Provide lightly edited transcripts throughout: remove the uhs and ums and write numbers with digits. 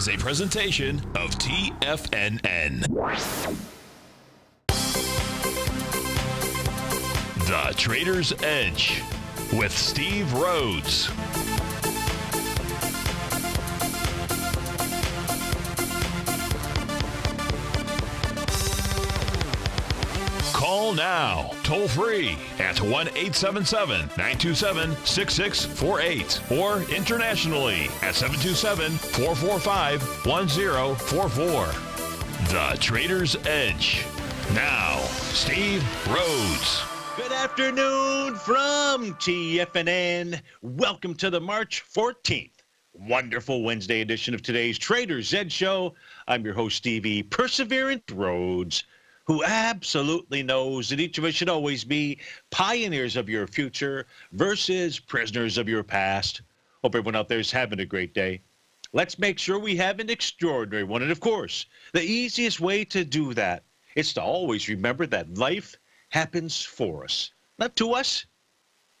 is a presentation of TFNN. The Trader's Edge with Steve Rhodes. Call now, toll free at 1-877-927-6648 or internationally at 727-445-1044. The Trader's Edge. Now, Steve Rhodes. Good afternoon from TFNN. Welcome to the March 14th, wonderful Wednesday edition of today's Trader's Edge Show. I'm your host, Stevie Perseverant Rhodes, who absolutely knows that each of us should always be pioneers of your future versus prisoners of your past. Hope everyone out there is having a great day. Let's make sure we have an extraordinary one. And of course, the easiest way to do that is to always remember that life happens for us, not to us.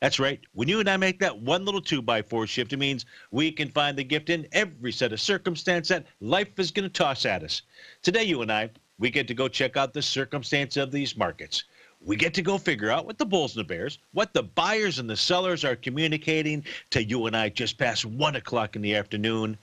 That's right. When you and I make that one little 2x4 shift, it means we can find the gift in every set of circumstance that life is going to toss at us. Today, you and I, we get to go check out the circumstance of these markets. We get to go figure out what the bulls and the bears, what the buyers and the sellers are communicating to you and I just past 1 o'clock in the afternoon.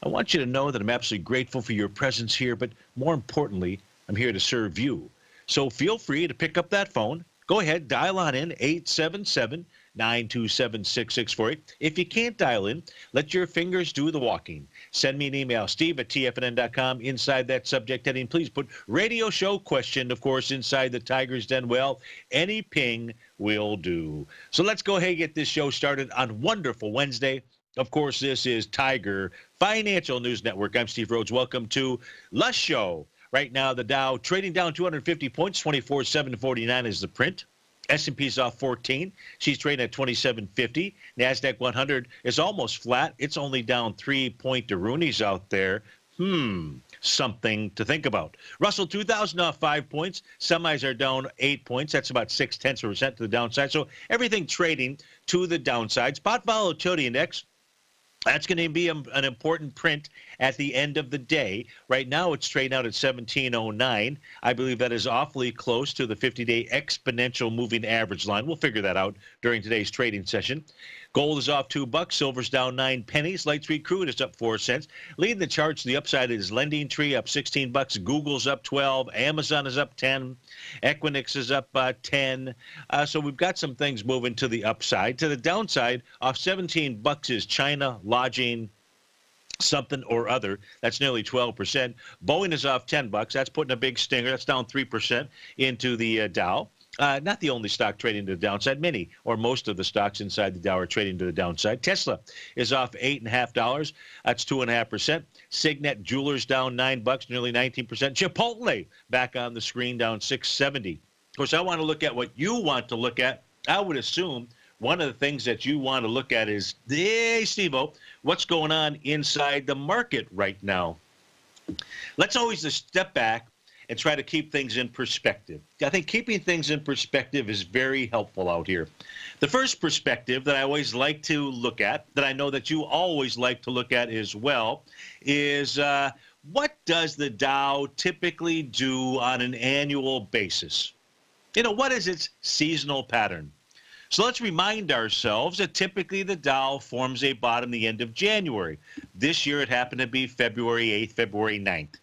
I want you to know that I'm absolutely grateful for your presence here, but more importantly, I'm here to serve you. So feel free to pick up that phone. Go ahead, dial on in, 877-927-6648. If you can't dial in, let your fingers do the walking. Send me an email, steve@tfnn.com. Inside that subject heading, please put radio show question, of course, inside the Tiger's Den. Well, any ping will do. So let's go ahead and get this show started on wonderful Wednesday. Of course, this is Tiger Financial News Network. I'm Steve Rhodes. Welcome to the show. Right now, the Dow trading down 250 points, 24,749 is the print. S&P's off 14. She's trading at 2750. NASDAQ 100 is almost flat. It's only down 3-point-to-roonies out there. Something to think about. Russell 2000 off 5 points. Semis are down 8 points. That's about 0.6% to the downside. So everything trading to the downside. Spot volatility index, that's going to be an important print at the end of the day. Right now, it's trading out at 1709. I believe that is awfully close to the 50-day exponential moving average line. We'll figure that out during today's trading session. Gold is off $2. Silver's down 9 pennies. Light sweet crude is up 4 cents. Leading the charts to the upside is Lending Tree up $16. Google's up 12. Amazon is up 10. Equinix is up 10. So we've got some things moving to the upside. To the downside, off $17 is China, lodging, something or other. That's nearly 12%. Boeing is off $10. That's putting a big stinger. That's down 3% into the Dow. Not the only stock trading to the downside. Many or most of the stocks inside the Dow are trading to the downside. Tesla is off $8.50. That's 2.5%. Signet Jewelers down $9, nearly 19%. Chipotle back on the screen, down $6.70. Of course, I want to look at what you want to look at. I would assume one of the things that you want to look at is, hey, Steve-O, what's going on inside the market right now? Let's always just step back and try to keep things in perspective. I think keeping things in perspective is very helpful out here. The first perspective that I always like to look at, that I know that you always like to look at as well, is what does the Dow typically do on an annual basis? You know, what is its seasonal pattern? So let's remind ourselves that typically the Dow forms a bottom the end of January. This year it happened to be February 8th, February 9th.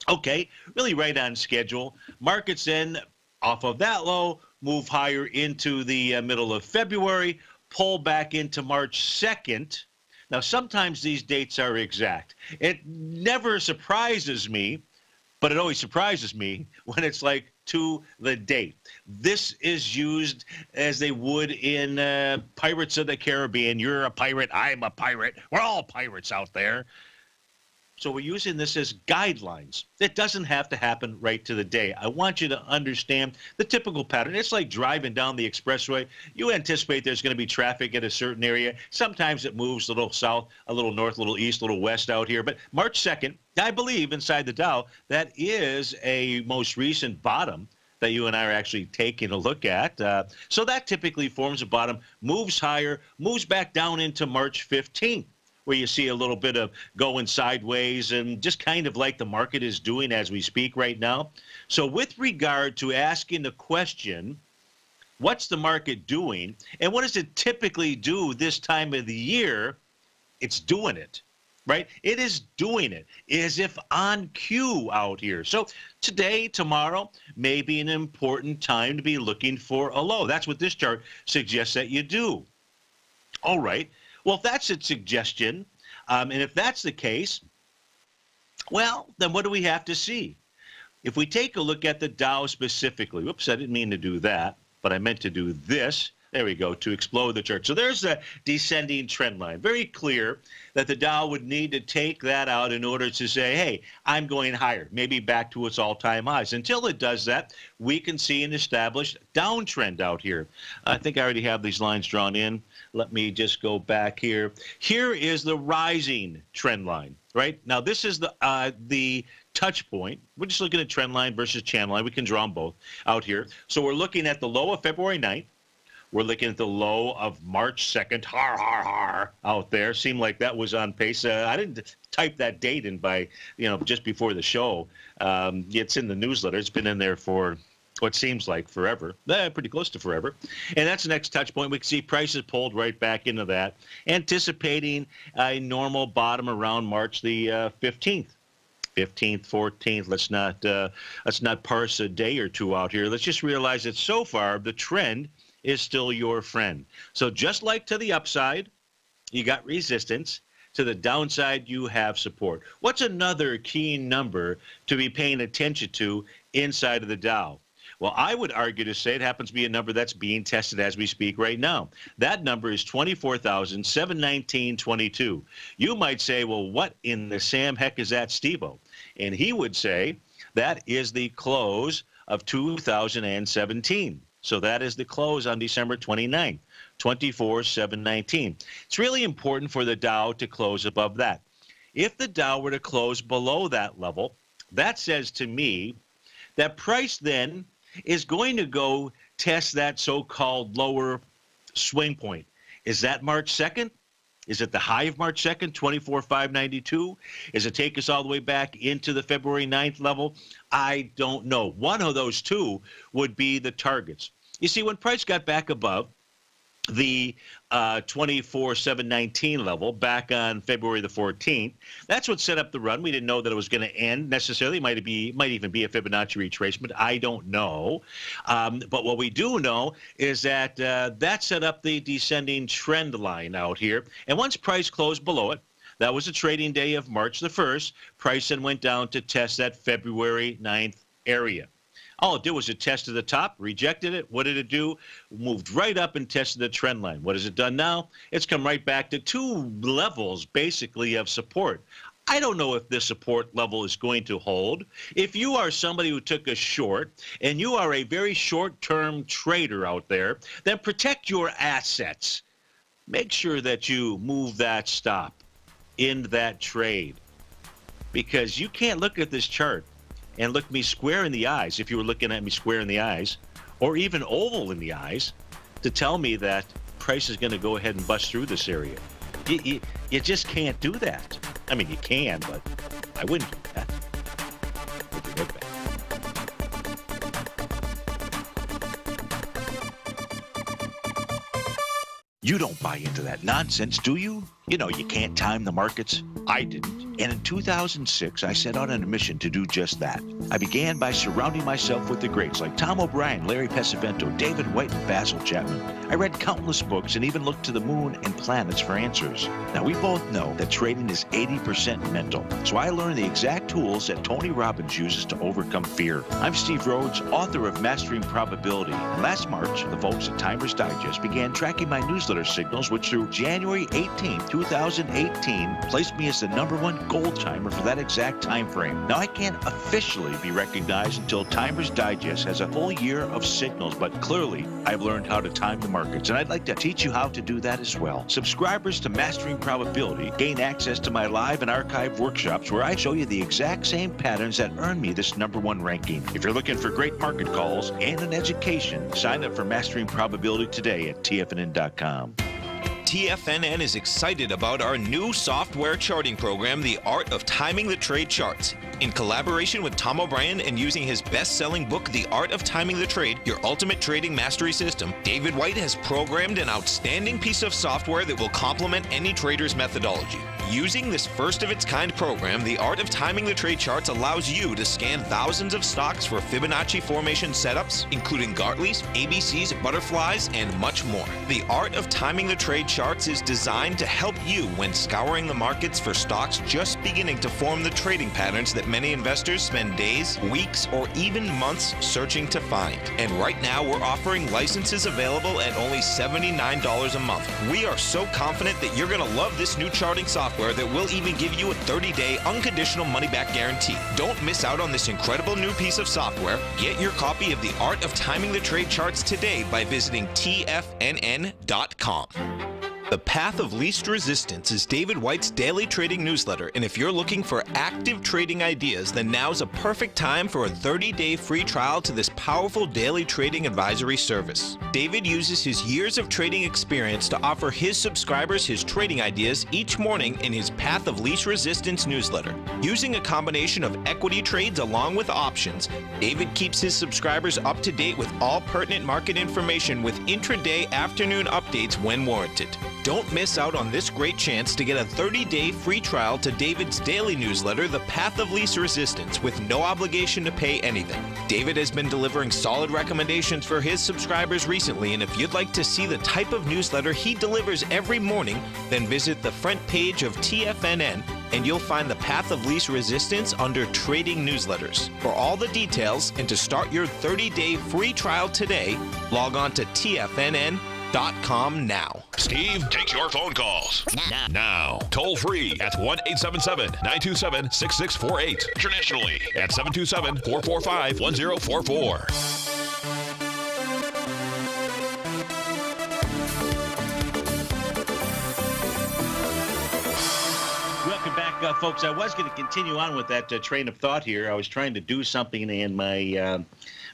Okay, really right on schedule. Markets then, off of that low, move higher into the middle of February, pull back into March 2nd. Now, sometimes these dates are exact. It never surprises me, but it always surprises me when it's like to the date. This is used as they would in Pirates of the Caribbean. You're a pirate, I'm a pirate. We're all pirates out there. So we're using this as guidelines. It doesn't have to happen right to the day. I want you to understand the typical pattern. It's like driving down the expressway. You anticipate there's going to be traffic in a certain area. Sometimes it moves a little south, a little north, a little east, a little west out here. But March 2nd, I believe inside the Dow, that is a most recent bottom that you and I are actually taking a look at. So that typically forms a bottom, moves higher, moves back down into March 15th. where you see a little bit of going sideways and just kind of like the market is doing as we speak right now. So with regard to asking the question, what's the market doing and what does it typically do this time of the year? It's doing it, right? It is doing it as if on cue out here. So today, tomorrow, may be an important time to be looking for a low. That's what this chart suggests that you do. All right. Well, if that's its suggestion, and if that's the case, well, then what do we have to see? If we take a look at the Dow specifically, whoops, I didn't mean to do that, but I meant to do this. There we go, to explode the chart. So there's a descending trend line. Very clear that the Dow would need to take that out in order to say, hey, I'm going higher, maybe back to its all-time highs. Until it does that, we can see an established downtrend out here. I think I already have these lines drawn in. Let me just go back here. Here is the rising trend line, right? Now, this is the touch point. We're just looking at trend line versus channel line. We can draw them both out here. So we're looking at the low of February 9th. We're looking at the low of March 2nd, out there. Seemed like that was on pace. I didn't type that date in by, just before the show. It's in the newsletter. It's been in there for what seems like forever, pretty close to forever. And that's the next touch point. We can see prices pulled right back into that, anticipating a normal bottom around March the 15th. 15th, 14th. Let's not parse a day or two out here. Let's just realize that so far the trend is still your friend. So just like to the upside, you got resistance. To the downside, you have support. What's another key number to be paying attention to inside of the Dow? Well, I would argue to say it happens to be a number that's being tested as we speak right now. That number is 24,719.22. You might say, well, what in the Sam heck is that, Steve-O? And he would say that is the close of 2017. So that is the close on December 29th, 24,719. It's really important for the Dow to close above that. If the Dow were to close below that level, that says to me that price then is going to go test that so-called lower swing point. Is that March 2nd? Is it the high of March 2nd, 24,592? Is it take us all the way back into the February 9th level? I don't know. One of those two would be the targets. You see, when price got back above the 24,719 level back on February the 14th, that's what set up the run. We didn't know that it was going to end necessarily. Might even be a Fibonacci retracement. I don't know. But what we do know is that that set up the descending trend line out here. And once price closed below it, that was a trading day of March the 1st, price then went down to test that February 9th area. All it did was it tested the top, rejected it. What did it do? Moved right up and tested the trend line. What has it done now? It's come right back to two levels, basically, of support. I don't know if this support level is going to hold. If you are somebody who took a short and you are a very short-term trader out there, then protect your assets. Make sure that you move that stop in that trade, because you can't look at this chart and look me square in the eyes, if you were looking at me square in the eyes, or even oval in the eyes, to tell me that price is going to go ahead and bust through this area. You just can't do that. I mean, you can, but I wouldn't do that. We'll be right back. You don't buy into that nonsense, do you? You know you can't time the markets. I didn't. And in 2006, I set out on a mission to do just that. I began by surrounding myself with the greats like Tom O'Brien, Larry Pesavento, David White, and Basil Chapman. I read countless books and even looked to the moon and planets for answers. Now, we both know that trading is 80% mental, so I learned the exact tools that Tony Robbins uses to overcome fear. I'm Steve Rhodes, author of Mastering Probability. And last March, the folks at Timers Digest began tracking my newsletter signals, which through January 18, 2018, placed me as the #1 gold timer for that exact time frame. Now, I can't officially be recognized until Timers Digest has a full year of signals, but clearly I've learned how to time the markets, and I'd like to teach you how to do that as well. Subscribers to Mastering Probability gain access to my live and archive workshops where I show you the exact same patterns that earned me this #1 ranking. If you're looking for great market calls and an education, sign up for Mastering Probability today at TFNN.com. TFNN is excited about our new software charting program, The Art of Timing the Trade Charts. In collaboration with Tom O'Brien and using his best-selling book, The Art of Timing the Trade, Your Ultimate Trading Mastery System, David White has programmed an outstanding piece of software that will complement any trader's methodology. Using this first-of-its-kind program, The Art of Timing the Trade Charts allows you to scan thousands of stocks for Fibonacci formation setups, including Gartley's, ABC's, butterflies, and much more. The Art of Timing the Trade Charts is designed to help you when scouring the markets for stocks just beginning to form the trading patterns that many investors spend days, weeks, or even months searching to find. And right now, we're offering licenses available at only $79 a month. We are so confident that you're going to love this new charting software that will even give you a 30-day unconditional money-back guarantee. Don't miss out on this incredible new piece of software. Get your copy of The Art of Timing the Trade Charts today by visiting TFNN.com. The Path of Least Resistance is David White's daily trading newsletter, and if you're looking for active trading ideas, then now's a perfect time for a 30-day free trial to this powerful daily trading advisory service. David uses his years of trading experience to offer his subscribers his trading ideas each morning in his Path of Least Resistance newsletter. Using a combination of equity trades along with options, David keeps his subscribers up to date with all pertinent market information with intraday afternoon updates when warranted. Don't miss out on this great chance to get a 30-day free trial to David's daily newsletter, The Path of Least Resistance, with no obligation to pay anything. David has been delivering solid recommendations for his subscribers recently, and if you'd like to see the type of newsletter he delivers every morning, then visit the front page of TFNN and you'll find The Path of Least Resistance under Trading Newsletters. For all the details and to start your 30-day free trial today, log on to TFNN.com now. Steve takes your phone calls. Now. Toll free at 1-877-927-6648. Internationally at 727-445-1044. Folks, I was going to continue on with that train of thought here. I was trying to do something, and my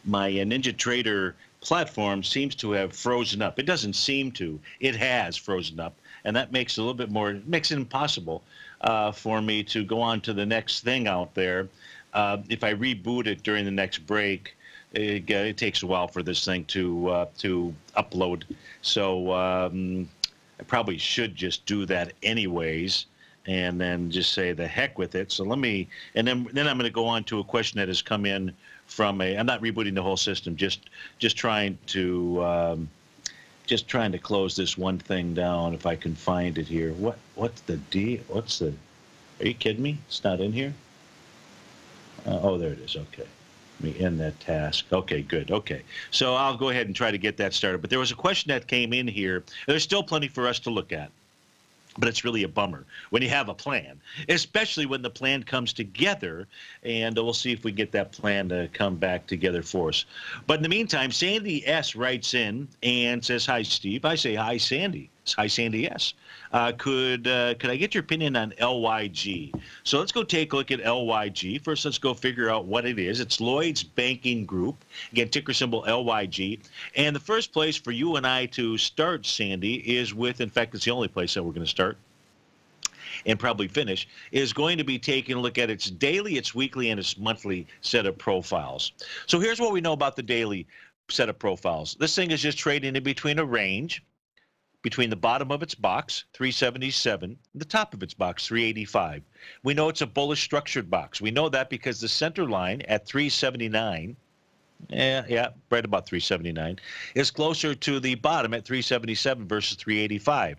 Ninja Trader platform seems to have frozen up. It doesn't seem to. It has frozen up, and that makes it a little bit more, makes it impossible for me to go on to the next thing out there. If I reboot it during the next break, it takes a while for this thing to upload. So I probably should just do that anyways, and then just say the heck with it. So let me, and then I'm going to go on to a question that has come in from I'm not rebooting the whole system, just trying to close this one thing down if I can find it here. What's the are you kidding me? It's not in here? Oh, there it is. Okay. Let me end that task. Okay, good. Okay. So I'll go ahead and try to get that started. But there was a question that came in here. There's still plenty for us to look at. But it's really a bummer when you have a plan, especially when the plan comes together, and we'll see if we get that plan to come back together for us. But in the meantime, Sandy S. writes in and says, "Hi, Steve." I say, "Hi, Sandy." It's "Hi, Sandy S." Could I get your opinion on LYG? So let's go take a look at LYG. First, let's go figure out what it is. It's Lloyd's Banking Group. Again, ticker symbol LYG. And the first place for you and I to start, Sandy, is with, in fact, it's the only place that we're going to start and probably finish, is going to be taking a look at its daily, its weekly, and its monthly set of profiles. So here's what we know about the daily set of profiles. This thing is just trading in between a range, between the bottom of its box, 377, and the top of its box, 385. We know it's a bullish structured box. We know that because the center line at 379, yeah, right about 379, is closer to the bottom at 377 versus 385.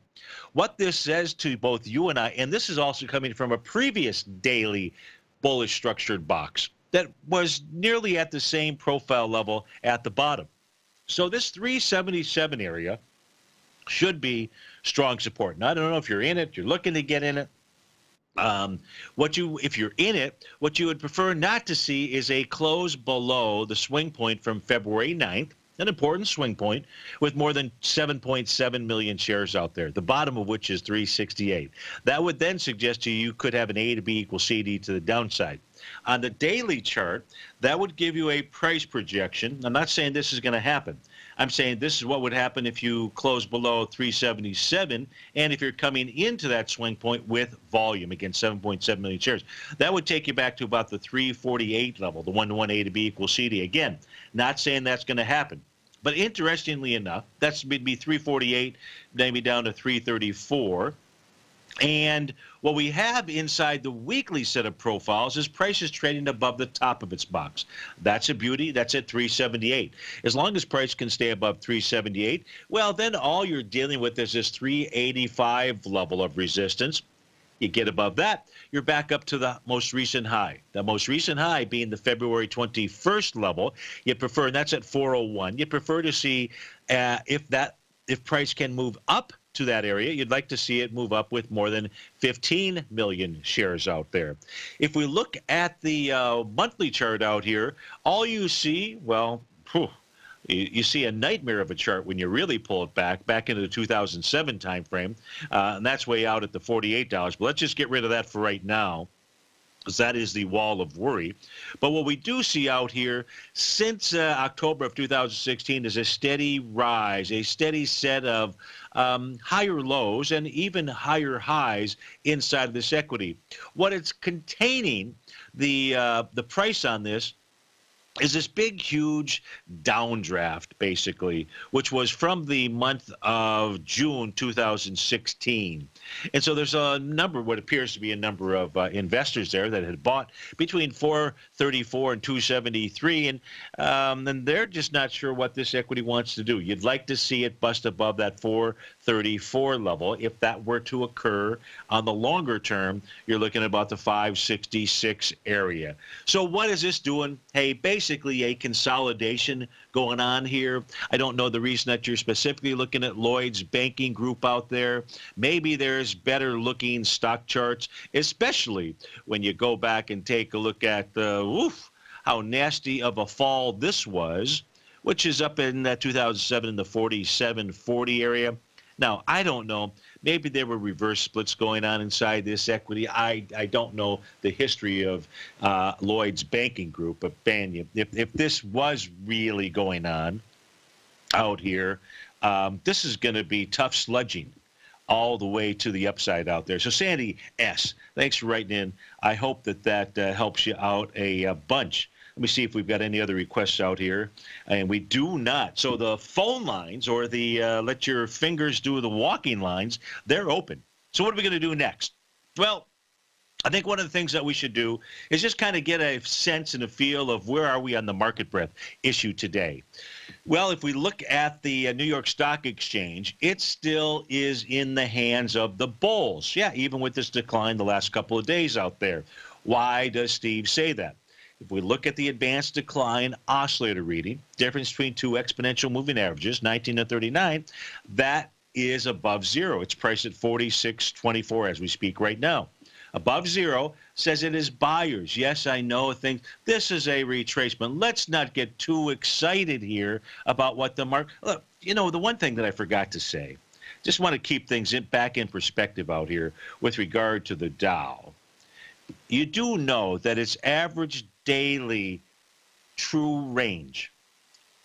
What this says to both you and I, and this is also coming from a previous daily bullish structured box that was nearly at the same profile level at the bottom. So this 377 area should be strong support. Now, I don't know if you're in it, you're looking to get in it. If you're in it, what you would prefer not to see is a close below the swing point from February 9th, an important swing point with more than 7.7 million shares out there, the bottom of which is 368. That would then suggest to you could have an A to B equals CD to the downside. On the daily chart, that would give you a price projection. I'm not saying this is going to happen. I'm saying this is what would happen if you close below 377 and if you're coming into that swing point with volume, again, 7.7 million shares. That would take you back to about the 348 level, the 1-to-1 A to B equals CD. Again, not saying that's going to happen. But interestingly enough, that's would be 348, maybe down to 334. And what we have inside the weekly set of profiles is prices trading above the top of its box. That's a beauty. That's at 378. As long as price can stay above 378, well, then all you're dealing with is this 385 level of resistance. You get above that, you're back up to the most recent high. The most recent high being the February 21st level. You prefer, and that's at 401. You prefer to see if price can move up to that area, you'd like to see it move up with more than 15 million shares out there. If we look at the monthly chart out here, all you see, well, you see a nightmare of a chart when you really pull it back into the 2007 time frame, and that's way out at the $48. But let's just get rid of that for right now, because that is the wall of worry. But what we do see out here since October of 2016 is a steady rise, a steady set of higher lows and even higher highs inside of this equity. What it's containing, the price on this, is this big, huge downdraft, basically, which was from the month of June 2016. And so there's a number, what appears to be a number of investors there that had bought between 434 and 273, and they're just not sure what this equity wants to do. You'd like to see it bust above that 434 level. If that were to occur on the longer term, you're looking at about the 566 area. So what is this doing? Hey, basically a consolidation going on here. I don't know the reason that you're specifically looking at Lloyd's banking group out there. Maybe there's better looking stock charts, especially when you go back and take a look at how nasty of a fall this was, which is up in 2007 in the 47.40 area. Now, I don't know. Maybe there were reverse splits going on inside this equity. I don't know the history of Lloyd's banking group, but if this was really going on out here, this is going to be tough sludging all the way to the upside out there. So Sandy S., thanks for writing in. I hope that helps you out a bunch. Let me see if we've got any other requests out here. And we do not. So the phone lines, or the let your fingers do the walking lines, they're open. So what are we going to do next? Well, I think one of the things that we should do is just kind of get a sense and a feel of where are we on the market breadth issue today. Well, if we look at the New York Stock Exchange, it still is in the hands of the bulls. Yeah, even with this decline the last couple of days out there. Why does Steve say that? If we look at the advanced decline oscillator reading, difference between two exponential moving averages, 19 and 39, that is above zero. It's priced at 46.24 as we speak right now. Above zero says it is buyers. Yes, I know things. This is a retracement. Let's not get too excited here about what the market. Look, you know, the one thing that I forgot to say, just want to keep things back in perspective out here with regard to the Dow. You do know that its average daily true range,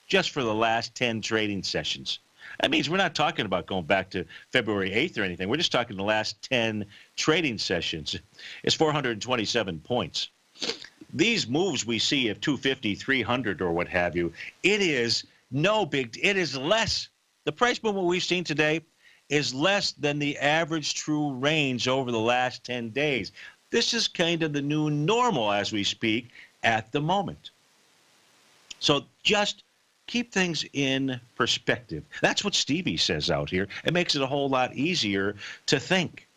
just for the last 10 trading sessions. That means we're not talking about going back to February 8th or anything. We're just talking the last 10 trading sessions. It's 427 points. These moves we see of 250, 300 or what have you, it is no big, it is less. The price movement we've seen today is less than the average true range over the last 10 days. This is kind of the new normal as we speak at the moment. So just keep things in perspective. That's what Stevie says out here. It makes it a whole lot easier to think.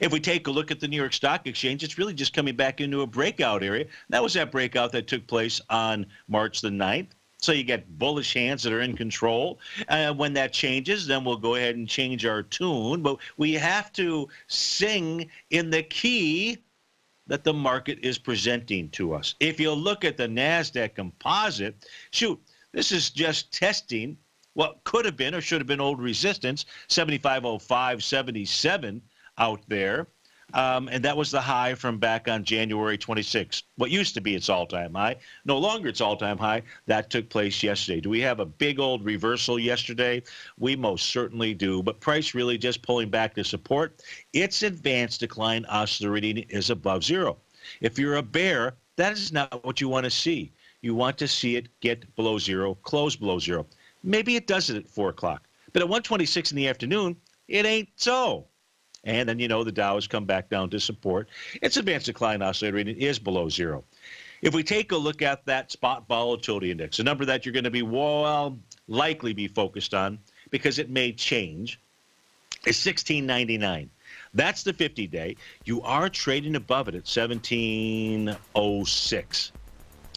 If we take a look at the New York Stock Exchange, it's really just coming back into a breakout area. That was that breakout that took place on March the 9th. So you get bullish hands that are in control. When that changes, then we'll go ahead and change our tune. But we have to sing in the key that the market is presenting to us. If you look at the NASDAQ composite, shoot, this is just testing what could have been or should have been old resistance, 75.05, 77 out there. And that was the high from back on January 26th. What used to be its all-time high, no longer its all-time high. That took place yesterday. Do we have a big old reversal yesterday? We most certainly do. But price really just pulling back to support. Its advanced decline oscillator reading is above zero. If you're a bear, that is not what you want to see. You want to see it get below zero, close below zero. Maybe it does it at 4 o'clock. But at 1:26 in the afternoon, it ain't so. And then, the Dow has come back down to support. Its advanced decline oscillator rating is below zero. If we take a look at that spot volatility index, a number that you're going to be, likely be focused on because it may change, is 1699. That's the 50-day. You are trading above it at 1706.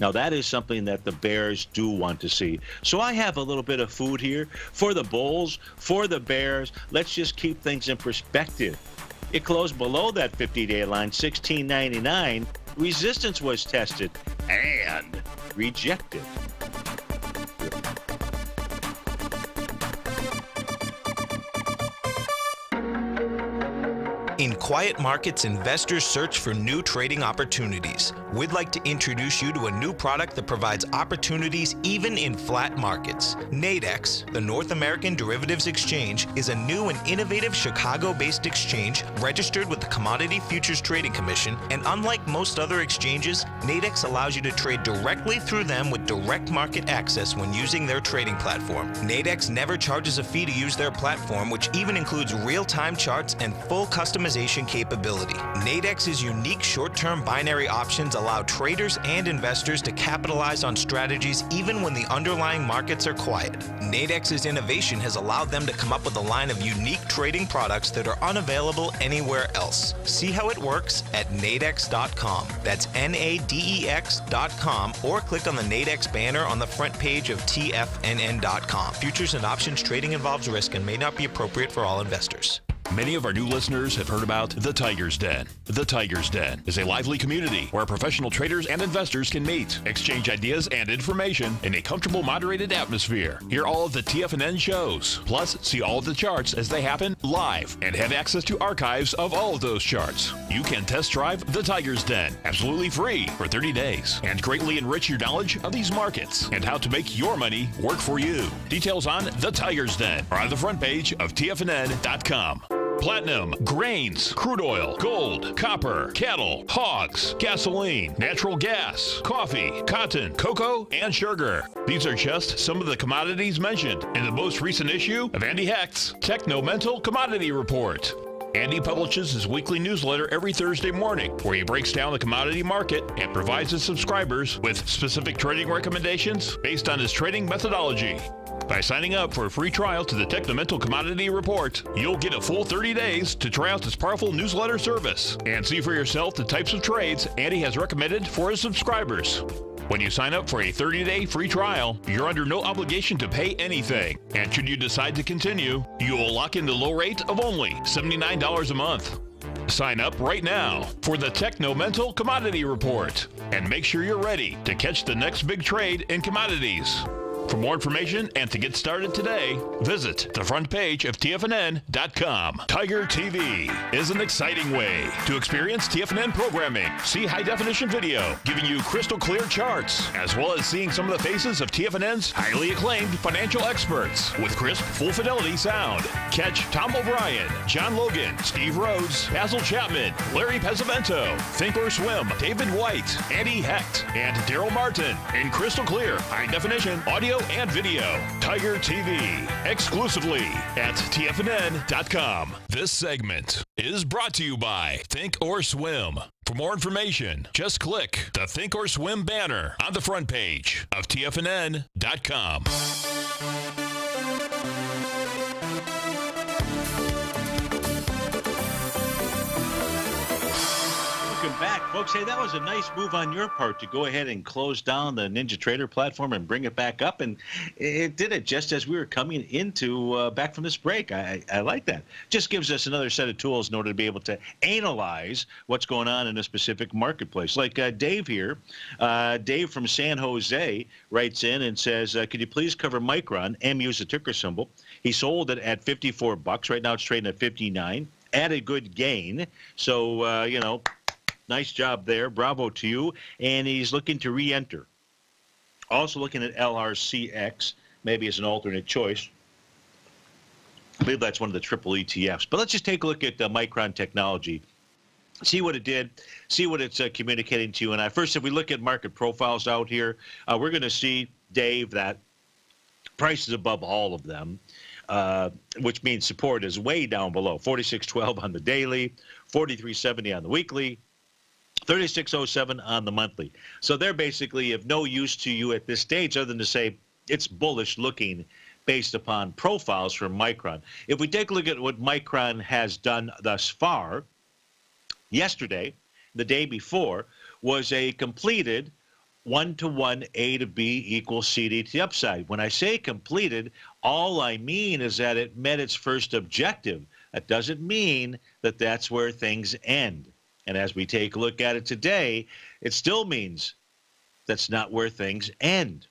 Now, that is something that the bears do want to see. So I have a little bit of food here for the bulls, for the bears. Let's just keep things in perspective. It closed below that 50-day line, 1699. Resistance was tested and rejected. In quiet markets, investors search for new trading opportunities. We'd like to introduce you to a new product that provides opportunities even in flat markets. Nadex, the North American Derivatives Exchange, is a new and innovative Chicago-based exchange registered with the Commodity Futures Trading Commission, and unlike most other exchanges, Nadex allows you to trade directly through them with direct market access when using their trading platform. Nadex never charges a fee to use their platform, which even includes real-time charts and full customization capability. Nadex's unique short-term binary options allow traders and investors to capitalize on strategies even when the underlying markets are quiet. Nadex's innovation has allowed them to come up with a line of unique trading products that are unavailable anywhere else. See how it works at nadex.com. That's NADEX.com, or click on the Nadex banner on the front page of TFNN.com. Futures and options trading involves risk and may not be appropriate for all investors. Many of our new listeners have heard about the Tiger's Den. The Tiger's Den is a lively community where professional traders and investors can meet, exchange ideas and information in a comfortable, moderated atmosphere. Hear all of the TFNN shows, plus see all of the charts as they happen live, and have access to archives of all of those charts. You can test drive the Tiger's Den absolutely free for 30 days and greatly enrich your knowledge of these markets and how to make your money work for you. Details on the Tiger's Den are on the front page of TFNN.com. Platinum, grains, crude oil, gold, copper, cattle, hogs, gasoline, natural gas, coffee, cotton, cocoa, and sugar. These are just some of the commodities mentioned in the most recent issue of Andy Hecht's Techno-Mental Commodity Report. Andy publishes his weekly newsletter every Thursday morning, where he breaks down the commodity market and provides his subscribers with specific trading recommendations based on his trading methodology. By signing up for a free trial to the Techno-Mental Commodity Report, you'll get a full 30 days to try out this powerful newsletter service and see for yourself the types of trades Andy has recommended for his subscribers. When you sign up for a 30-day free trial, you're under no obligation to pay anything. And should you decide to continue, you will lock in the low rate of only $79 a month. Sign up right now for the Techno-Mental Commodity Report and make sure you're ready to catch the next big trade in commodities. For more information and to get started today, visit the front page of TFNN.com. Tiger TV is an exciting way to experience TFNN programming. See high-definition video, giving you crystal clear charts, as well as seeing some of the faces of TFNN's highly acclaimed financial experts with crisp, full-fidelity sound. Catch Tom O'Brien, John Logan, Steve Rhodes, Basil Chapman, Larry Pesavento, Think or Swim, David White, Andy Hecht, and Daryl Martin in crystal clear, high-definition audio and video. Tiger TV, exclusively at TFNN.com. This segment is brought to you by Think or Swim. For more information, just click the Think or Swim banner on the front page of TFNN.com. Back, folks. Hey, that was a nice move on your part to go ahead and close down the Ninja Trader platform and bring it back up, and it did it just as we were coming into back from this break. I like that. Just gives us another set of tools in order to be able to analyze what's going on in a specific marketplace. Like Dave here, Dave from San Jose writes in and says, could you please cover Micron? MU is the ticker symbol. He sold it at $54. Right now it's trading at 59. at a good gain. So, you know, nice job there. Bravo to you. And he's looking to re-enter. Also looking at LRCX, maybe as an alternate choice. I believe that's one of the triple ETFs. But let's just take a look at Micron Technology. See what it did, see what it's communicating to you. And first, if we look at market profiles out here, we're going to see, Dave, that price is above all of them, which means support is way down below. 46.12 on the daily, 43.70 on the weekly, 36.07 on the monthly. So they're basically of no use to you at this stage other than to say it's bullish looking based upon profiles from Micron. If we take a look at what Micron has done thus far, yesterday, the day before, was a completed 1-to-1 A to B equals CD to the upside. When I say completed, all I mean is that it met its first objective. That doesn't mean that that's where things end. And as we take a look at it today, it still means that's not where things end.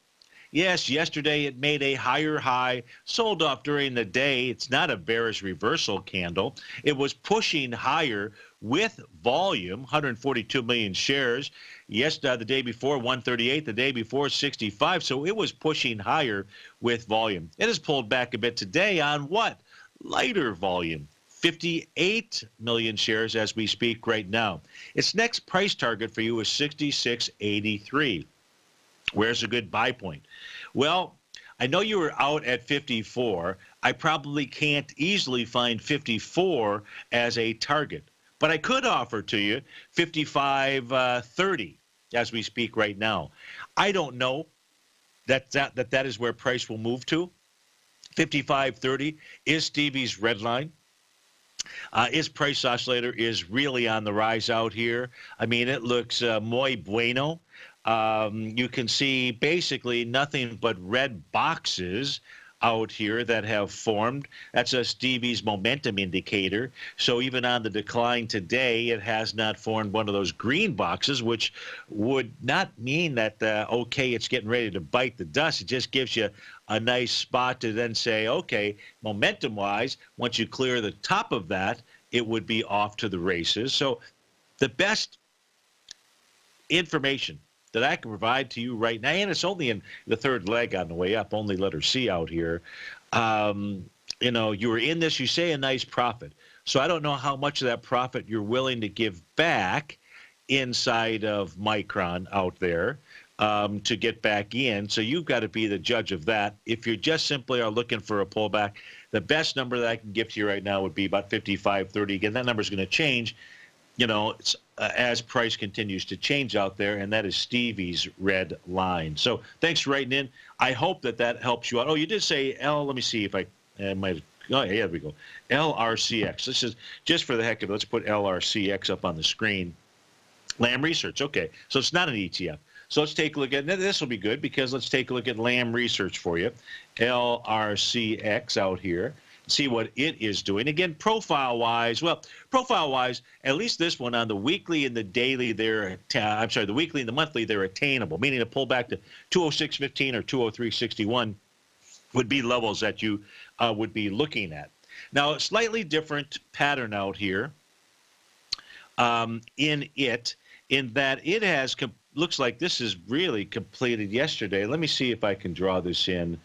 Yes, yesterday it made a higher high, sold off during the day. It's not a bearish reversal candle. It was pushing higher with volume, 142 million shares. Yesterday, the day before, 138. The day before, 65. So it was pushing higher with volume. It has pulled back a bit today on what? Lighter volume. 58 million shares as we speak right now. Its next price target for you is 66.83. Where's a good buy point? Well, I know you were out at 54. I probably can't easily find 54 as a target, but I could offer to you 55.30 as we speak right now. I don't know that is where price will move to. 55.30 is Stevie's red line. His price oscillator is really on the rise out here. I mean, it looks muy bueno. You can see basically nothing but red boxes out here that have formed. That's a Stevie's momentum indicator. So even on the decline today, it has not formed one of those green boxes, which would not mean that, okay, it's getting ready to bite the dust. It just gives you a nice spot to then say, okay, momentum-wise, once you clear the top of that, it would be off to the races. So the best information that I can provide to you right now, and it's only in the third leg on the way up, only letter C out here. You know, you were in this, you say a nice profit. So I don't know how much of that profit you're willing to give back inside of Micron out there to get back in. So you've got to be the judge of that. If you just simply are looking for a pullback, the best number that I can give to you right now would be about 55.30. Again, that number is going to change, you know, it's, as price continues to change out there, and that is Stevie's red line. So thanks for writing in. I hope that that helps you out. Oh, you did say L. Let me see if I might. Oh, yeah, there we go. LRCX. This is just for the heck of it. Let's put LRCX up on the screen. Lamb Research. Okay, so it's not an ETF. So let's take a look at this. Will be good because let's take a look at Lamb Research for you. LRCX out here. See what it is doing. Again, profile-wise, well, profile-wise, at least this one on the weekly and the daily, the weekly and the monthly, they're attainable, meaning a pullback to 206.15 or 203.61 would be levels that you would be looking at. Now, a slightly different pattern out here in that it has, looks like this is really completed yesterday. Let me see if I can draw this in.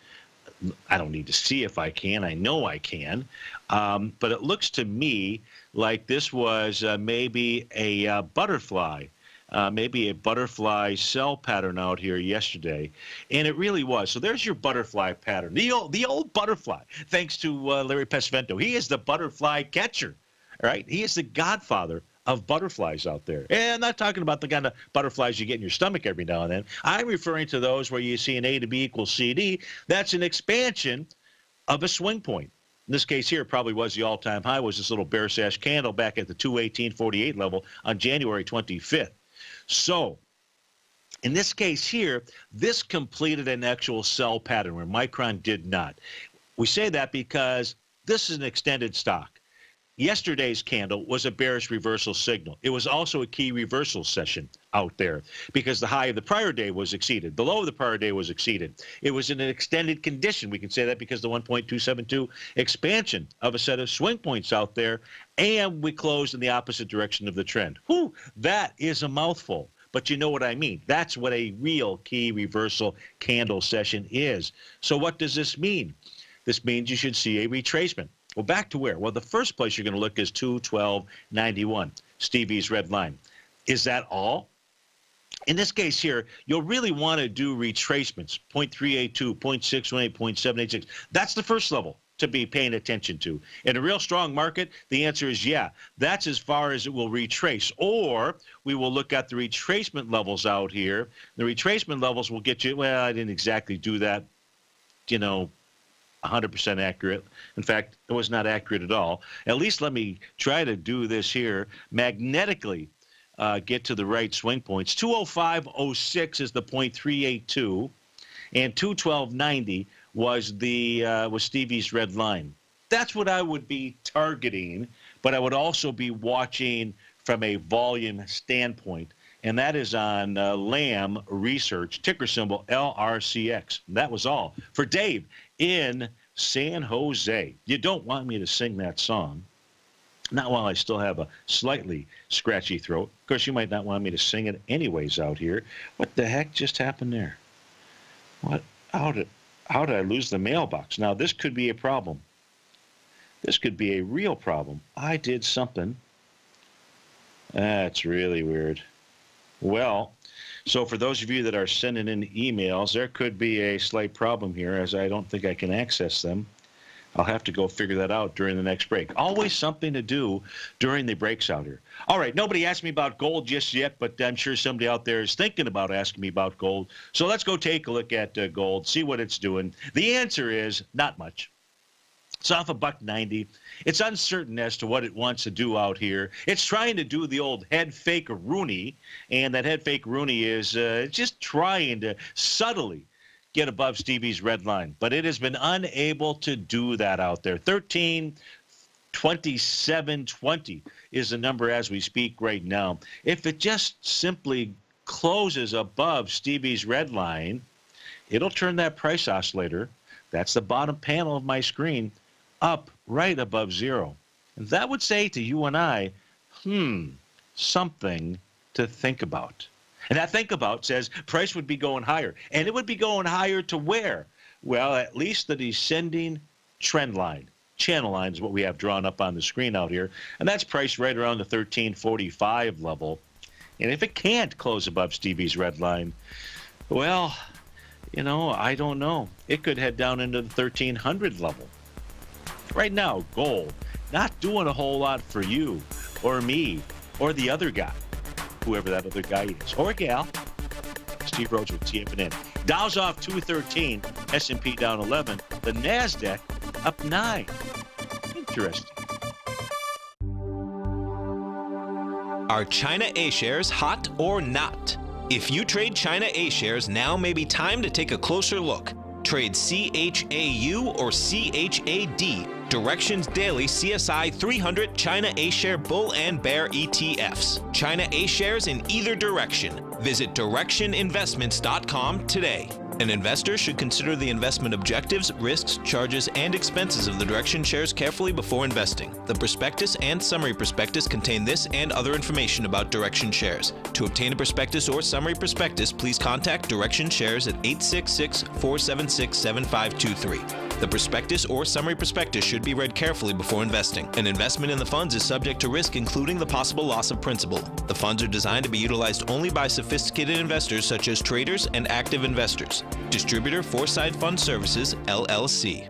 I don't need to see if I can. I know I can. But it looks to me like this was maybe a butterfly cell pattern out here yesterday. And it really was. So there's your butterfly pattern. The old butterfly, thanks to Larry Pesavento. He is the butterfly catcher, right? He is the godfather of butterflies out there. And I'm not talking about the kind of butterflies you get in your stomach every now and then. I'm referring to those where you see an A to B equals CD. That's an expansion of a swing point. In this case here, probably was the all-time high, was this little bear sash candle back at the 218.48 level on January 25th. So in this case here, this completed an actual sell pattern where Micron did not. We say that because this is an extended stock. Yesterday's candle was a bearish reversal signal. It was also a key reversal session out there because the high of the prior day was exceeded. The low of the prior day was exceeded. It was in an extended condition. We can say that because the 1.272 expansion of a set of swing points out there, and we closed in the opposite direction of the trend. Whew, that is a mouthful. But you know what I mean. That's what a real key reversal candle session is. So what does this mean? This means you should see a retracement. Well, back to where? Well, the first place you're going to look is 212.91, Stevie's red line. Is that all? In this case here, you'll really want to do retracements, 0.382, 0.618, 0.786. That's the first level to be paying attention to. In a real strong market, the answer is yeah. That's as far as it will retrace. Or we will look at the retracement levels out here. The retracement levels will get you, well, I didn't exactly do that, 100% accurate. In fact, it was not accurate at all. At least let me try to do this here magnetically. Get to the right swing points. 205.06 is the 0.382, and 212.90 was Stevie's red line. That's what I would be targeting, but I would also be watching from a volume standpoint, and that is on Lamb Research, ticker symbol LRCX. That was all for Dave in San Jose. You don't want me to sing that song. Not while I still have a slightly scratchy throat. Of course, you might not want me to sing it anyways out here. What the heck just happened there? What? How did I lose the mailbox? Now, this could be a problem. This could be a real problem. I did something. That's really weird. Well, so for those of you that are sending in emails, there could be a slight problem here as I don't think I can access them. I'll have to go figure that out during the next break. Always something to do during the breaks out here. All right, nobody asked me about gold just yet, but I'm sure somebody out there is thinking about asking me about gold. So let's go take a look at gold, see what it's doing. The answer is not much. It's off $1.90. It's uncertain as to what it wants to do out here. It's trying to do the old head fake Rooney, and that head fake Rooney is just trying to subtly get above Stevie's red line, but it has been unable to do that out there. 13.2720 is the number as we speak right now. If it just simply closes above Stevie's red line, it'll turn that price oscillator, that's the bottom panel of my screen, up right above zero. And that would say to you and I, something to think about. And that think about says price would be going higher. And it would be going higher to where? Well, at least the descending trend line. Channel line is what we have drawn up on the screen out here. And that's priced right around the 1345 level. And if it can't close above Stevie's red line, well, I don't know. It could head down into the 1300 level. Right now, gold, not doing a whole lot for you or me or the other guy. Whoever that other guy is, or gal. Steve Rhodes with TFNN. Dow's off 213, S&P down 11, the NASDAQ up 9. Interesting. Are China A shares hot or not? If you trade China A shares, now may be time to take a closer look. Trade CHAU or CHAD, Directions Daily CSI 300 China A Share Bull and Bear ETFs. China A shares in either direction. Visit directioninvestments.com today. An investor should consider the investment objectives, risks, charges, and expenses of the Direction shares carefully before investing. The prospectus and summary prospectus contain this and other information about Direction shares. To obtain a prospectus or summary prospectus, please contact Direction shares at 866-476-7523. The prospectus or summary prospectus should be read carefully before investing. An investment in the funds is subject to risk, including the possible loss of principal. The funds are designed to be utilized only by sophisticated investors such as traders and active investors. Distributor Foreside Fund Services, LLC.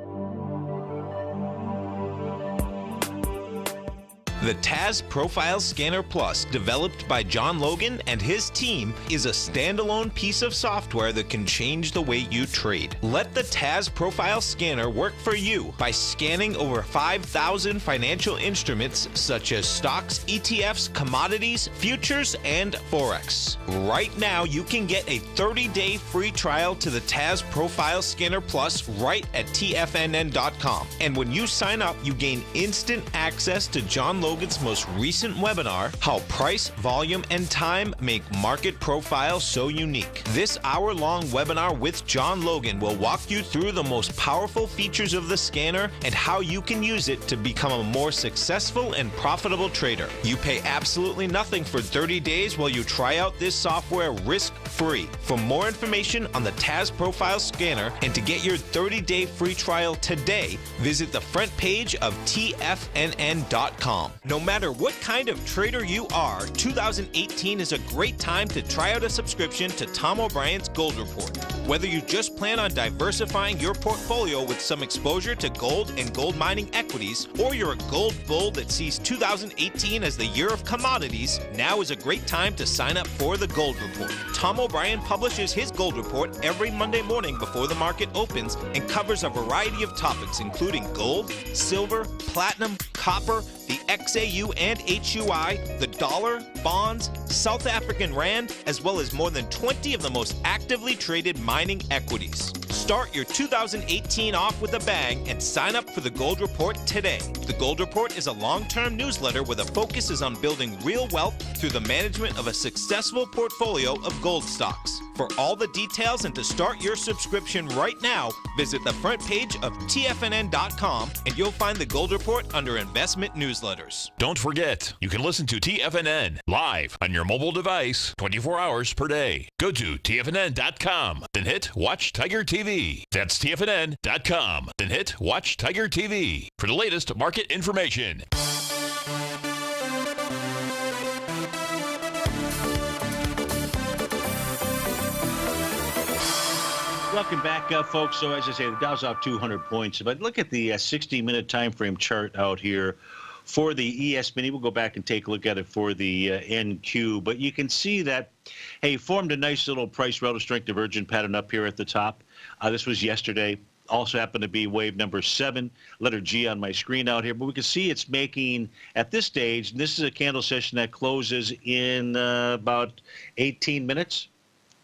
The TAS Profile Scanner Plus, developed by John Logan and his team, is a standalone piece of software that can change the way you trade. Let the TAS Profile Scanner work for you by scanning over 5,000 financial instruments such as stocks, ETFs, commodities, futures, and Forex. Right now, you can get a 30-day free trial to the TAS Profile Scanner Plus right at TFNN.com. And when you sign up, you gain instant access to John Logan Logan's most recent webinar, How Price, Volume, and Time Make Market Profiles So Unique. This hour-long webinar with John Logan will walk you through the most powerful features of the scanner and how you can use it to become a more successful and profitable trader. You pay absolutely nothing for 30 days while you try out this software risk-free. For more information on the TAS Profile Scanner and to get your 30-day free trial today, visit the front page of TFNN.com. No matter what kind of trader you are, 2018 is a great time to try out a subscription to Tom O'Brien's Gold Report. Whether you just plan on diversifying your portfolio with some exposure to gold and gold mining equities, or you're a gold bull that sees 2018 as the year of commodities, now is a great time to sign up for the Gold Report. Tom O'Brien publishes his Gold Report every Monday morning before the market opens and covers a variety of topics including gold, silver, platinum, copper, the XAU and HUI, the dollar, bonds, South African rand, as well as more than 20 of the most actively traded mining equities. Start your 2018 off with a bang and sign up for the Gold Report today. The Gold Report is a long-term newsletter where the focus is on building real wealth through the management of a successful portfolio of gold stocks. For all the details and to start your subscription right now, visit the front page of TFNN.com and you'll find the Gold Report under Investment Newsletters. Don't forget, you can listen to TFNN live on your mobile device 24 hours per day. Go to TFNN.com, then hit Watch Tiger TV. That's TFNN.com, then hit Watch Tiger TV for the latest market information. Welcome back, folks. So as I say, the Dow's off 200 points. But look at the 60-minute time frame chart out here for the ES Mini. We'll go back and take a look at it for the NQ. But you can see that, hey, formed a nice little price relative strength divergent pattern up here at the top. This was yesterday. Also happened to be wave number 7, letter G on my screen out here. But we can see it's making, at this stage, and this is a candle session that closes in about 18 minutes,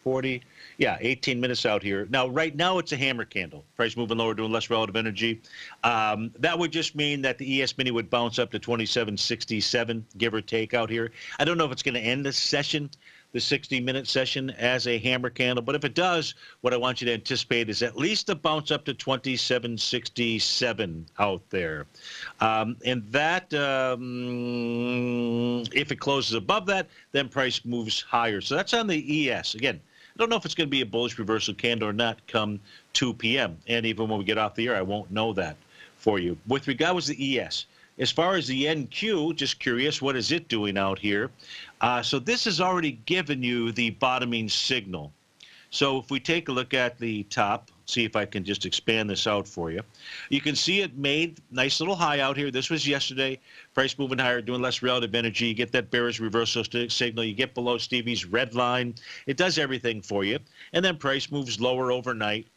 40. Yeah, 18 minutes out here. Now, right now, it's a hammer candle. Price moving lower, doing less relative energy. That would just mean that the ES Mini would bounce up to 27.67, give or take out here. I don't know if it's going to end this session, the 60-minute session, as a hammer candle. But if it does, what I want you to anticipate is at least a bounce up to 27.67 out there. And that, if it closes above that, then price moves higher. So that's on the ES. Again, I don't know if it's going to be a bullish reversal candle or not come 2 p.m. And even when we get off the air, I won't know that for you. With regard to the ES, as far as the NQ, just curious, what is it doing out here? So this has already given you the bottoming signal. So if we take a look at the top, see if I can just expand this out for you. You can see it made nice little high out here. This was yesterday. Price moving higher, doing less relative energy. You get that bearish reversal signal. You get below Stevie's red line. It does everything for you. And then price moves lower overnight.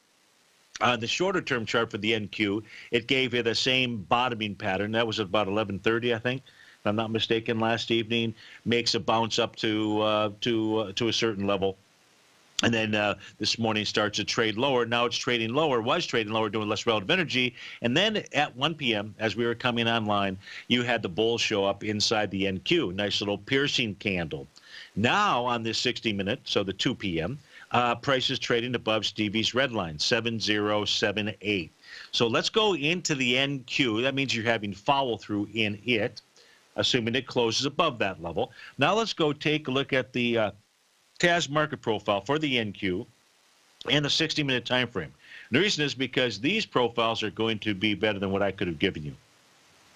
On the shorter-term chart for the NQ, it gave you the same bottoming pattern. That was at about 11:30, I think, if I'm not mistaken, last evening. Makes a bounce up to a certain level. And then this morning starts to trade lower. Now it's trading lower, was trading lower, doing less relative energy. And then at 1 p.m., as we were coming online, you had the bull show up inside the NQ. Nice little piercing candle. Now on this 60-minute, so the 2 p.m., price is trading above Stevie's red line, 7078. So let's go into the NQ. That means you're having follow-through in it, assuming it closes above that level. Now let's go take a look at the TAS market profile for the NQ and the 60-minute time frame. The reason is because these profiles are going to be better than what I could have given you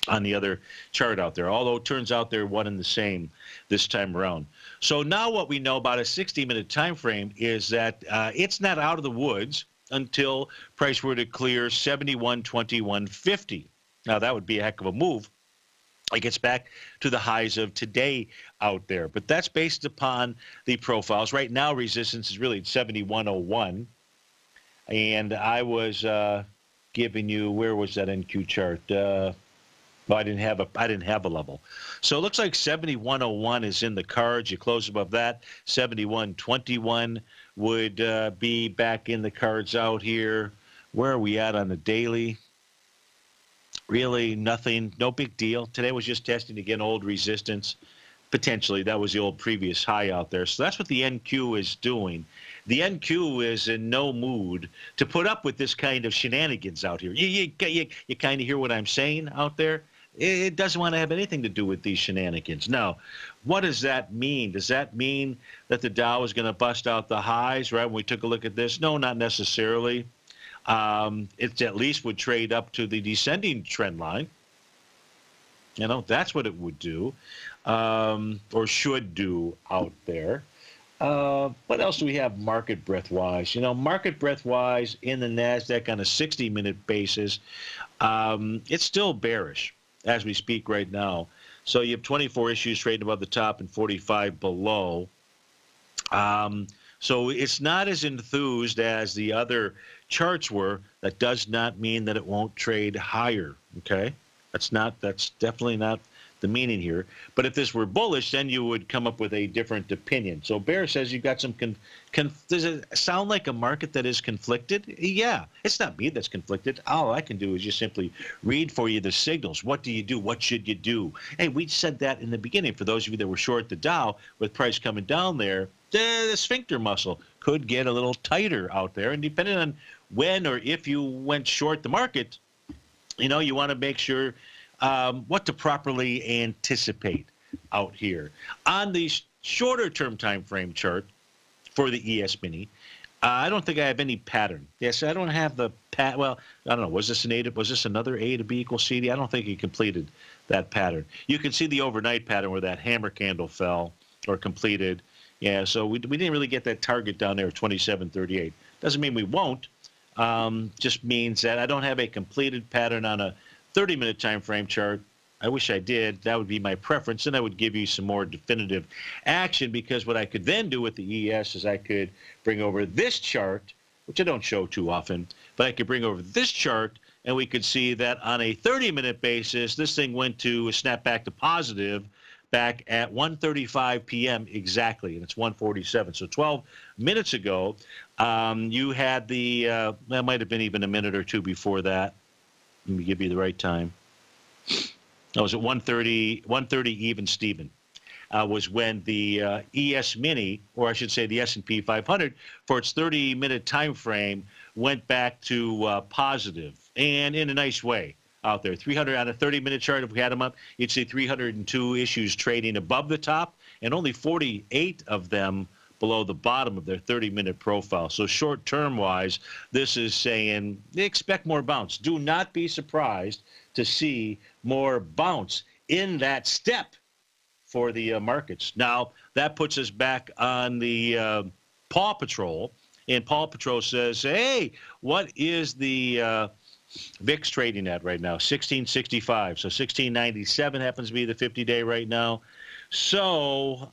on the other chart out there, although it turns out they're one and the same this time around. So now what we know about a 60-minute time frame is that it's not out of the woods until price were to clear 71.2150. Now that would be a heck of a move. It gets back to the highs of today out there. But that's based upon the profiles. Right now, resistance is really at 71.01. And I was giving you, where was that NQ chart? Well, I didn't have a level. So it looks like 71.01 is in the cards. You close above that. 71.21 would be back in the cards out here. Where are we at on the daily? Really nothing, no big deal. Today was just testing again old resistance. Potentially, that was the old previous high out there. So that's what the NQ is doing. The NQ is in no mood to put up with this kind of shenanigans out here. You kind of hear what I'm saying out there? It doesn't want to have anything to do with these shenanigans. Now, what does that mean? Does that mean that the Dow is going to bust out the highs, right, when we took a look at this? No, not necessarily. It at least would trade up to the descending trend line. You know, that's what it would do, or should do out there. What else do we have market breadth-wise? You know, market breadth-wise in the NASDAQ on a 60-minute basis, it's still bearish as we speak right now. So you have 24 issues trading above the top and 45 below. So it's not as enthused as the other charts were. That does not mean that it won't trade higher, okay? That's definitely not the meaning here. But if this were bullish, then you would come up with a different opinion. So Bear says you've got some does it sound like a market that is conflicted? Yeah, it's not me that's conflicted. All I can do is just simply read for you the signals. What do you do? What should you do? Hey, we said that in the beginning. For those of you that were short the Dow, with price coming down there, the sphincter muscle could get a little tighter out there. And depending on when or if you went short the market, you know, you want to make sure what to properly anticipate out here. On the shorter term time frame chart for the ES Mini, I don't think I have any pattern. Yes, I don't have the well, I don't know. Was this another A to B equals CD? I don't think it completed that pattern. You can see the overnight pattern where that hammer candle fell or completed. Yeah, so we didn't really get that target down there of 27.38. Doesn't mean we won't. Just means that I don't have a completed pattern on a 30-minute time frame chart. I wish I did. That would be my preference, and I would give you some more definitive action, because what I could then do with the ES is I could bring over this chart, which I don't show too often, but I could bring over this chart, and we could see that on a 30-minute basis, this thing went to a snap back to positive back at 1:35 p.m. exactly, and it's 1:47. So 12 minutes ago, you had the, that might have been even a minute or two before that. Let me give you the right time. That was at 1:30 even Steven, was when the ES Mini, or I should say the S&P 500, for its 30-minute time frame, went back to positive, and in a nice way out there. 300 on a 30-minute chart, if we had them up, you'd see 302 issues trading above the top, and only 48 of them below the bottom of their 30-minute profile. So short-term wise, this is saying expect more bounce. Do not be surprised to see more bounce in that step for the markets. Now, that puts us back on the Paw Patrol, and Paw Patrol says, hey, what is the VIX trading at right now? 1665. So 1697 happens to be the 50-day right now. So,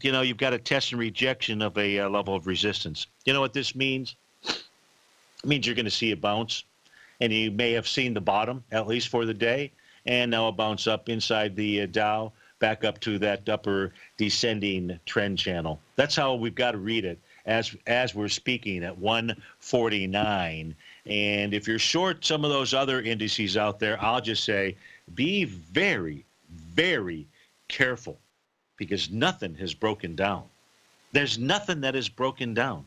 you know, you've got a test and rejection of a level of resistance. You know what this means? It means you're going to see a bounce, and you may have seen the bottom, at least for the day, and now a bounce up inside the Dow, back up to that upper descending trend channel. That's how we've got to read it as we're speaking at 149. And if you're short some of those other indices out there, I'll just say be very, very careful, because nothing has broken down. There's nothing that is broken down.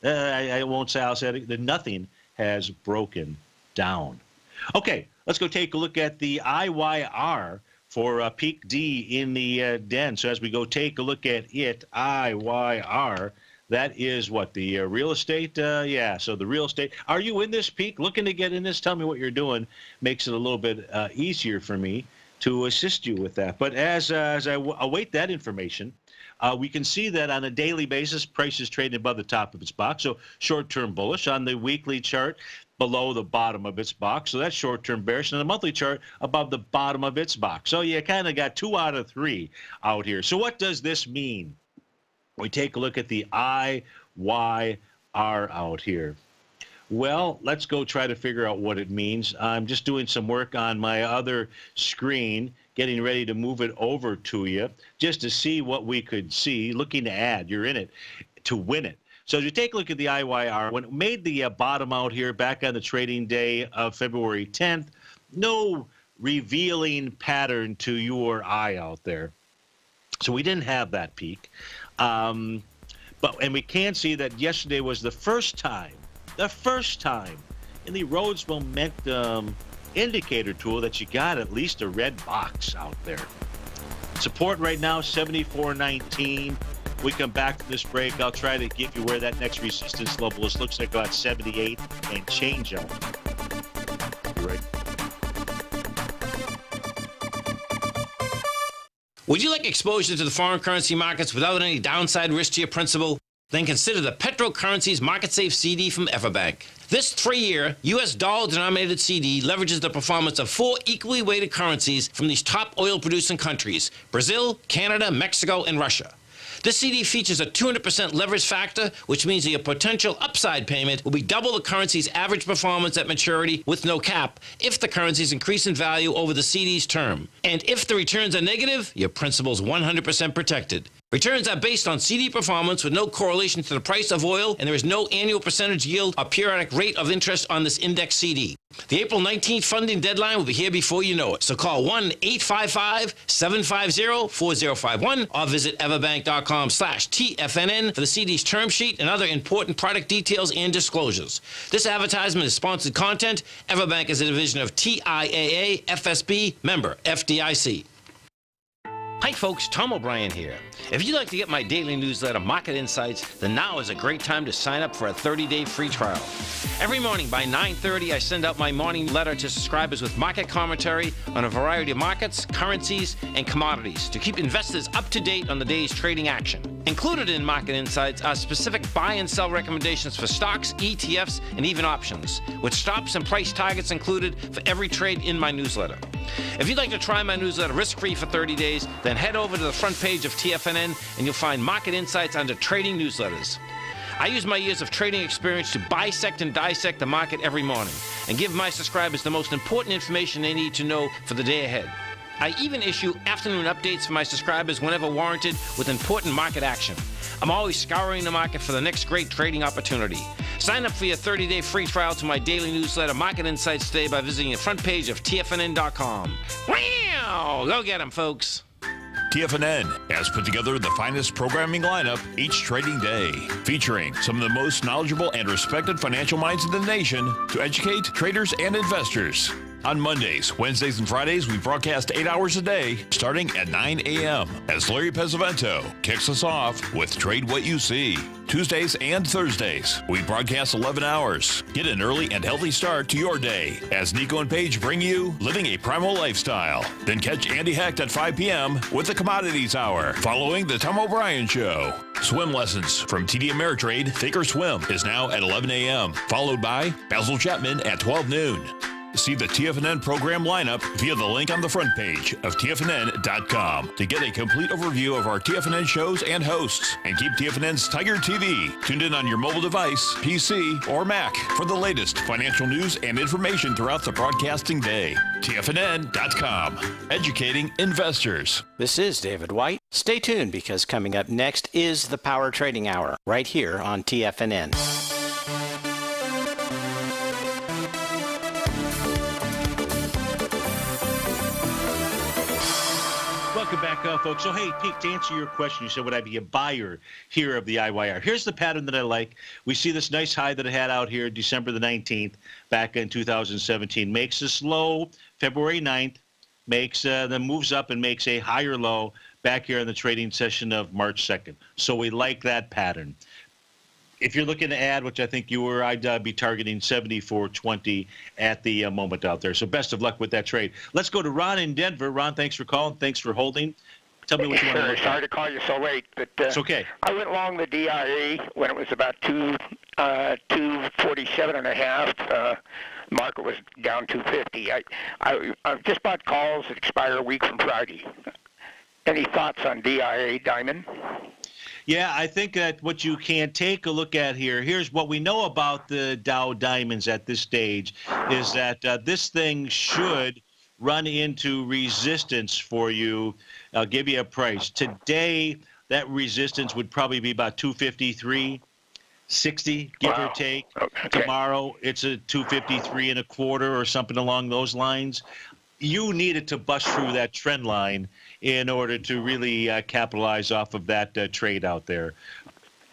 I won't say, I'll say it, that nothing has broken down. Okay, let's go take a look at the IYR for Peak D in the den. So as we go take a look at it, IYR, that is what, the real estate? Yeah, so the real estate. Are you in this, Peak? Looking to get in this? Tell me what you're doing. Makes it a little bit easier for me to assist you with that. But as I await that information, we can see that on a daily basis, price is trading above the top of its box, so short-term bullish. On the weekly chart, below the bottom of its box, so that's short-term bearish. And the monthly chart, above the bottom of its box. So you kind of got 2 out of 3 out here. So what does this mean? We take a look at the IYR out here. Well, let's go try to figure out what it means. I'm just doing some work on my other screen, getting ready to move it over to you, just to see what we could see, looking to add. You're in it to win it. So as you take a look at the IYR, when it made the bottom out here back on the trading day of February 10th, no revealing pattern to your eye out there. So we didn't have that peak. And we can see that yesterday was the first time in the Rhodes Momentum indicator tool that you got at least a red box out there. Support right now, 74.19. We come back to this break. I'll try to give you where that next resistance level is. Looks like about 78 and change up. Right. Would you like exposure to the foreign currency markets without any downside risk to your principal? Then consider the Petro Currencies Market Safe CD from Everbank. This 3-year U.S. dollar-denominated CD leverages the performance of 4 equally weighted currencies from these top oil-producing countries: Brazil, Canada, Mexico, and Russia. This CD features a 200% leverage factor, which means that your potential upside payment will be double the currency's average performance at maturity with no cap if the currencies increase in value over the CD's term. And if the returns are negative, your principal's 100% protected. Returns are based on CD performance with no correlation to the price of oil, and there is no annual percentage yield or periodic rate of interest on this index CD. The April 19th funding deadline will be here before you know it. So call 1-855-750-4051 or visit everbank.com/TFNN for the CD's term sheet and other important product details and disclosures. This advertisement is sponsored content. Everbank is a division of TIAA FSB, member FDIC. Hi folks, Tom O'Brien here. If you'd like to get my daily newsletter, Market Insights, then now is a great time to sign up for a 30-day free trial. Every morning by 9:30, I send out my morning letter to subscribers with market commentary on a variety of markets, currencies, and commodities to keep investors up to date on the day's trading action. Included in Market Insights are specific buy and sell recommendations for stocks, ETFs, and even options, with stops and price targets included for every trade in my newsletter. If you'd like to try my newsletter risk-free for 30 days, then head over to the front page of TFNN and you'll find Market Insights under Trading Newsletters. I use my years of trading experience to bisect and dissect the market every morning and give my subscribers the most important information they need to know for the day ahead. I even issue afternoon updates for my subscribers whenever warranted with important market action. I'm always scouring the market for the next great trading opportunity. Sign up for your 30-day free trial to my daily newsletter, Market Insights, today by visiting the front page of TFNN.com. Wow! Go get 'em, folks. TFNN has put together the finest programming lineup each trading day, featuring some of the most knowledgeable and respected financial minds in the nation to educate traders and investors. On Mondays, Wednesdays, and Fridays, we broadcast 8 hours a day, starting at 9 a.m. as Larry Pesavento kicks us off with Trade What You See. Tuesdays and Thursdays, we broadcast 11 hours. Get an early and healthy start to your day as Nico and Paige bring you Living a Primal Lifestyle. Then catch Andy Hecht at 5 p.m. with the Commodities Hour, following the Tom O'Brien Show. Swim lessons from TD Ameritrade Thinkorswim is now at 11 a.m., followed by Basil Chapman at 12 noon. See the TFNN program lineup via the link on the front page of TFNN.com to get a complete overview of our TFNN shows and hosts. And keep TFNN's TigerTV tuned in on your mobile device, PC, or Mac for the latest financial news and information throughout the broadcasting day. TFNN.com, educating investors. This is David White. Stay tuned because coming up next is the Power Trading Hour right here on TFNN. Welcome back, folks. So, hey, Pete, to answer your question, you said, would I be a buyer here of the IYR? Here's the pattern that I like. We see this nice high that it had out here December the 19th back in 2017. Makes this low February 9th, makes then moves up and makes a higher low back here in the trading session of March 2nd. So we like that pattern. If you're looking to add, which I think you were, I'd be targeting 74.20 at the moment out there. So best of luck with that trade. Let's go to Ron in Denver. Ron, thanks for calling. Thanks for holding. Tell me what you want to look at. Sorry to call you so late, but it's okay. I went along the DIA when it was about 247.5. Market was down 250. I just bought calls that expire a week from Friday. Any thoughts on DIA Diamond? Yeah, I think that what you can take a look at here, here's what we know about the Dow Diamonds at this stage, is that this thing should run into resistance for you. I'll give you a price. Today, that resistance would probably be about 253. 60, give or take. Okay. Tomorrow, it's a 253 and a quarter or something along those lines. You needed to bust through that trend line in order to really capitalize off of that trade out there.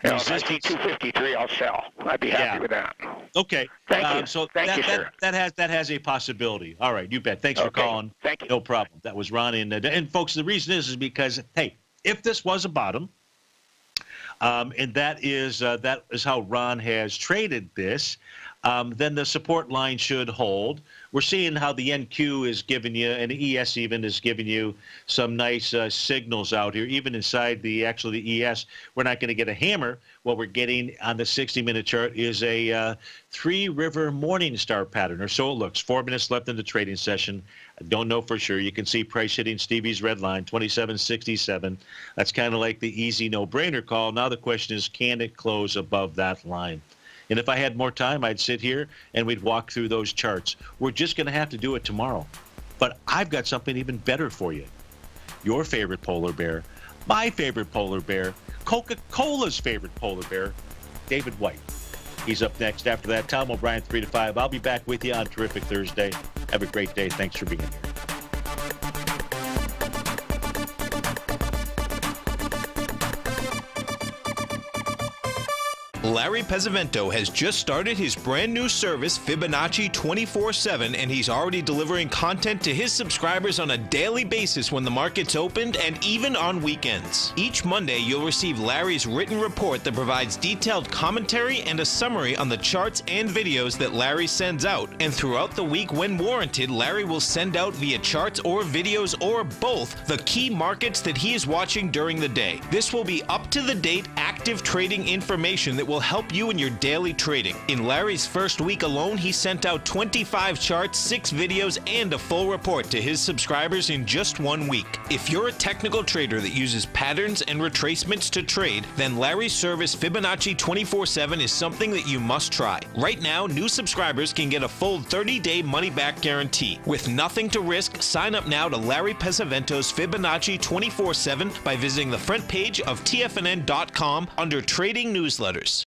Yeah, if I see 253, I'll sell. I'd be happy with that. Okay. Thank you. So Thank you, sir. That has a possibility. All right, you bet. Thanks for calling. Thank you. No problem. That was Ron. And folks, the reason is because, hey, if this was a bottom, and that is how Ron has traded this, then the support line should hold. We're seeing how the NQ is giving you, and the ES even is giving you some nice signals out here. Even inside the ES, we're not going to get a hammer. What we're getting on the 60-minute chart is a three-river morning star pattern, or so it looks. 4 minutes left in the trading session. I don't know for sure. You can see price hitting Stevie's red line, 27.67. That's kind of like the easy no-brainer call. Now the question is, can it close above that line? And if I had more time, I'd sit here and we'd walk through those charts. We're just going to have to do it tomorrow. But I've got something even better for you. Your favorite polar bear, my favorite polar bear, Coca-Cola's favorite polar bear, David White. He's up next. After that, Tom O'Brien, 3 to 5. I'll be back with you on Terrific Thursday. Have a great day. Thanks for being here. Larry Pesavento has just started his brand new service, Fibonacci 24/7, and he's already delivering content to his subscribers on a daily basis when the market's opened and even on weekends. Each Monday, you'll receive Larry's written report that provides detailed commentary and a summary on the charts and videos that Larry sends out. And throughout the week, when warranted, Larry will send out via charts or videos or both the key markets that he is watching during the day. This will be up-to-the-date, active trading information that will help you in your daily trading. In Larry's first week alone, he sent out 25 charts, 6 videos, and a full report to his subscribers in just 1 week. If you're a technical trader that uses patterns and retracements to trade, then Larry's service Fibonacci 24/7 is something that you must try. Right now, new subscribers can get a full 30-day money-back guarantee. With nothing to risk, sign up now to Larry Pesavento's Fibonacci 24/7 by visiting the front page of TFNN.com under Trading Newsletters.